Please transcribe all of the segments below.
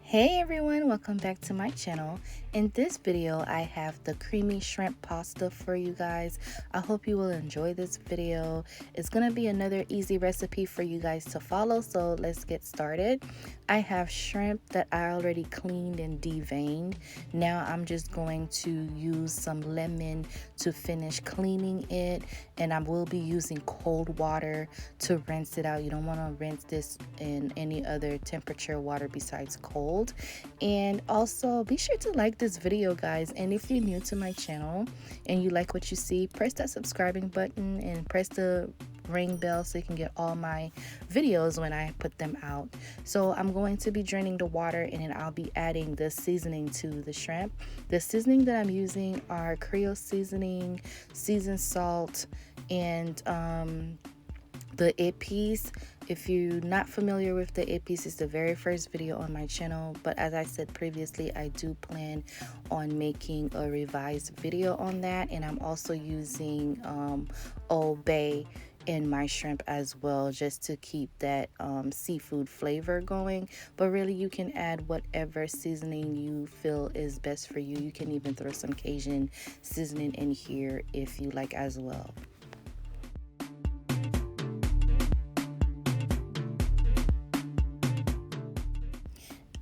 Hey everyone, welcome back to my channel. In this video, I have the creamy shrimp pasta for you guys. I hope you will enjoy this video. It's gonna be another easy recipe for you guys to follow, so let's get started. I have shrimp that I already cleaned and deveined. Now I'm just going to use some lemon to finish cleaning it, and I will be using cold water to rinse it out. You don't want to rinse this in any other temperature water besides cold. And also be sure to like this video, guys, and if you're new to my channel and you like what you see, press that subscribing button and press the ring bell so you can get all my videos when I put them out. So I'm going to be draining the water, and then I'll be adding the seasoning to the shrimp. The seasoning that I'm using are Creole seasoning, seasoned salt, and the épices. If you're not familiar with the épices, it's the very first video on my channel, but as I said previously, I do plan on making a revised video on that, and I'm also using Old Bay in my shrimp as well, just to keep that seafood flavor going. But really, you can add whatever seasoning you feel is best for you. You can even throw some Cajun seasoning in here if you like as well.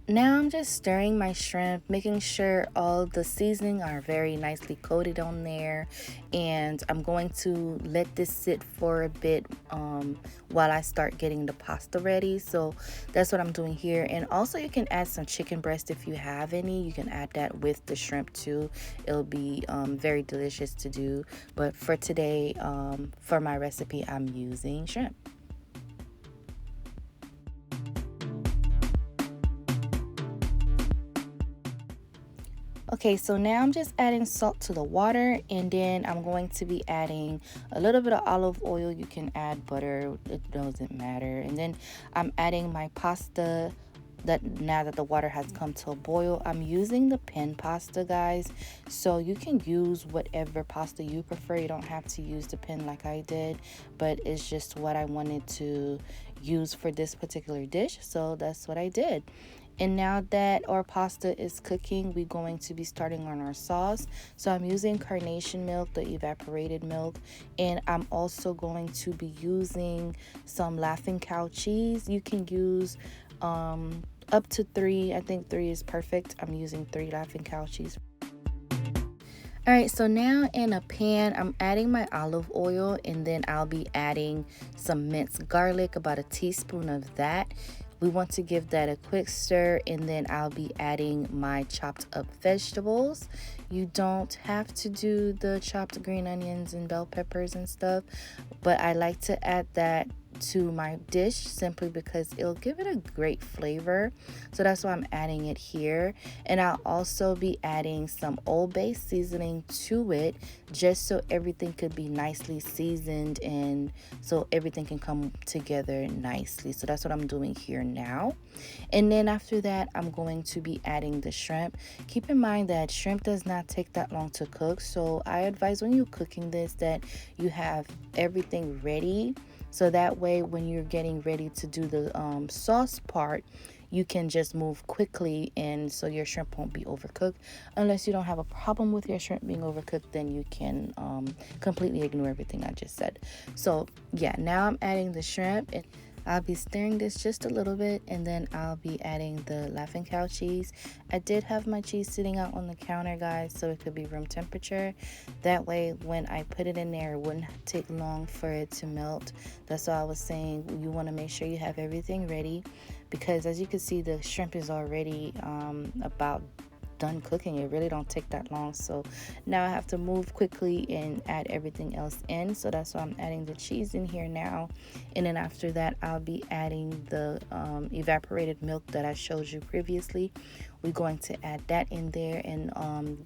Now I'm just stirring my shrimp, making sure all the seasoning are very nicely coated on there, and I'm going to let this sit for a bit while I start getting the pasta ready. So that's what I'm doing here. And also, you can add some chicken breast if you have any. You can add that with the shrimp too. It'll be very delicious to do. But for today, for my recipe, I'm using shrimp. Okay, so now I'm just adding salt to the water, and then I'm going to be adding a little bit of olive oil. You can add butter, it doesn't matter. And then I'm adding my pasta. That now that the water has come to a boil, I'm using the pen pasta, guys, so you can use whatever pasta you prefer. You don't have to use the pen like I did, but it's just what I wanted to use for this particular dish, so that's what I did. And now that our pasta is cooking, we're going to be starting on our sauce. So I'm using carnation milk, the evaporated milk, and I'm also going to be using some Laughing Cow cheese. You can use up to 3. I think 3 is perfect. I'm using 3 Laughing Cow cheese. All right, so now in a pan, I'm adding my olive oil, and then I'll be adding some minced garlic, about a teaspoon of that. We want to give that a quick stir, and then I'll be adding my chopped up vegetables. You don't have to do the chopped green onions and bell peppers and stuff, but I like to add that to my dish simply because it'll give it a great flavor. So that's why I'm adding it here. And I'll also be adding some Old Bay seasoning to it, just so everything could be nicely seasoned and so everything can come together nicely. So that's what I'm doing here now. And then after that, I'm going to be adding the shrimp. Keep in mind that shrimp does not take that long to cook, so I advise when you're cooking this that you have everything ready, so that way when you're getting ready to do the sauce part, you can just move quickly, and so your shrimp won't be overcooked. Unless you don't have a problem with your shrimp being overcooked, then you can completely ignore everything I just said. So yeah, now I'm adding the shrimp, and I'll be stirring this just a little bit, and then I'll be adding the Laughing Cow cheese. I did have my cheese sitting out on the counter, guys, so it could be room temperature. That way, when I put it in there, it wouldn't take long for it to melt. That's why I was saying you want to make sure you have everything ready, because as you can see, the shrimp is already about done cooking. It really don't take that long. So now I have to move quickly and add everything else in. So that's why I'm adding the cheese in here now. And then after that, I'll be adding the evaporated milk that I showed you previously. We're going to add that in there, and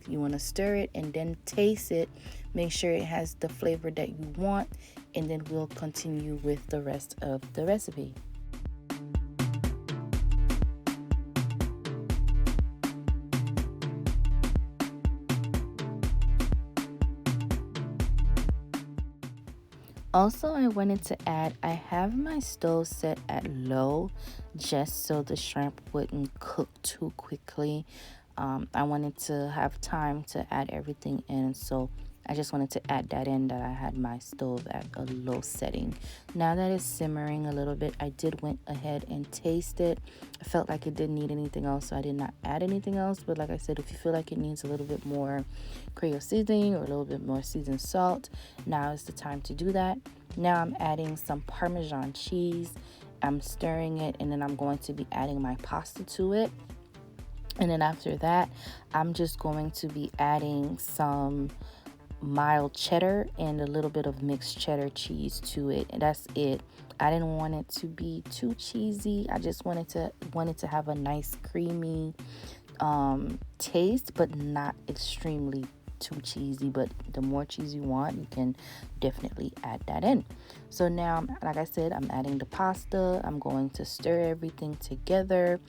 you want to stir it and then taste it. Make sure it has the flavor that you want, and then we'll continue with the rest of the recipe. Also, I wanted to add, I have my stove set at low just so the shrimp wouldn't cook too quickly. I wanted to have time to add everything in, so I just wanted to add that in, that I had my stove at a low setting. Now that it's simmering a little bit, I did went ahead and taste it. I felt like it didn't need anything else, so I did not add anything else. But like I said, if you feel like it needs a little bit more Creole seasoning or a little bit more seasoned salt, now is the time to do that. Now I'm adding some Parmesan cheese. I'm stirring it, and then I'm going to be adding my pasta to it. And then after that, I'm just going to be adding some mild cheddar and a little bit of mixed cheddar cheese to it, and that's it. I didn't want it to be too cheesy. I just wanted to have a nice creamy taste, but not extremely too cheesy. But the more cheese you want, you can definitely add that in. So now, like I said, I'm adding the pasta. I'm going to stir everything together,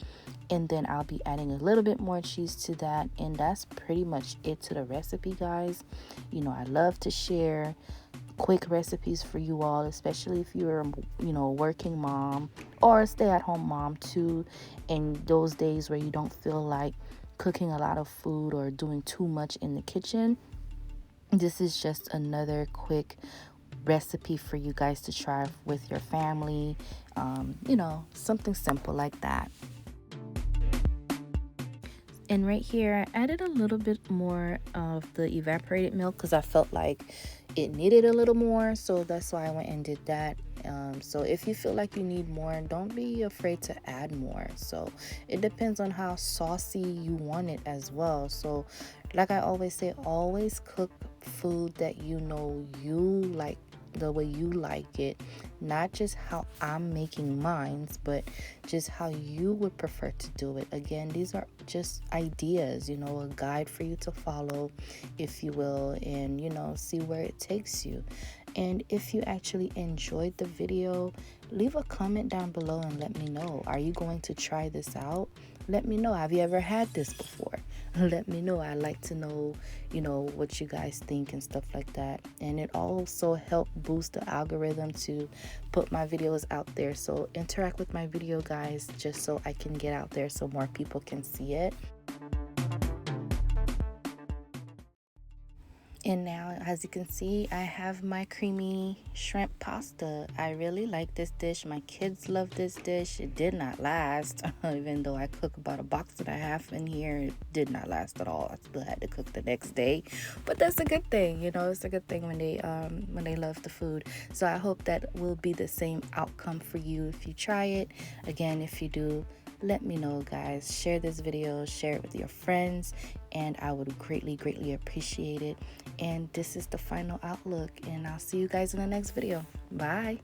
and then I'll be adding a little bit more cheese to that, and that's pretty much it to the recipe, guys. You know, I love to share quick recipes for you all, especially if you're a working mom or a stay-at-home mom too, in those days where you don't feel like cooking a lot of food or doing too much in the kitchen. This is just another quick recipe for you guys to try with your family. Something simple like that. And right here, I added a little bit more of the evaporated milk because I felt like it needed a little more. So that's why I went and did that. So if you feel like you need more, don't be afraid to add more. So it depends on how saucy you want it as well. So like I always say, always cook food that you know you like, the way you like it, not just how I'm making mine, but just how you would prefer to do it. Again, these are just ideas, a guide for you to follow, if you will, and see where it takes you. And if you actually enjoyed the video, leave a comment down below and let me know. Are you going to try this out? Let me know. Have you ever had this before? Let me know. I like to know, what you guys think and stuff like that. And it also helps boost the algorithm to put my videos out there. So interact with my video, guys, just so I can get out there so more people can see it. And now, as you can see, I have my creamy shrimp pasta. I really like this dish. My kids love this dish. It did not last. Even though I cook about a box and a half in here, it did not last at all. I still had to cook the next day. But that's a good thing, it's a good thing when they love the food. So I hope that will be the same outcome for you if you try it. Again, if you do, let me know, guys. Share this video, share it with your friends, and I would greatly appreciate it. And this is the final outlook, and I'll see you guys in the next video. Bye.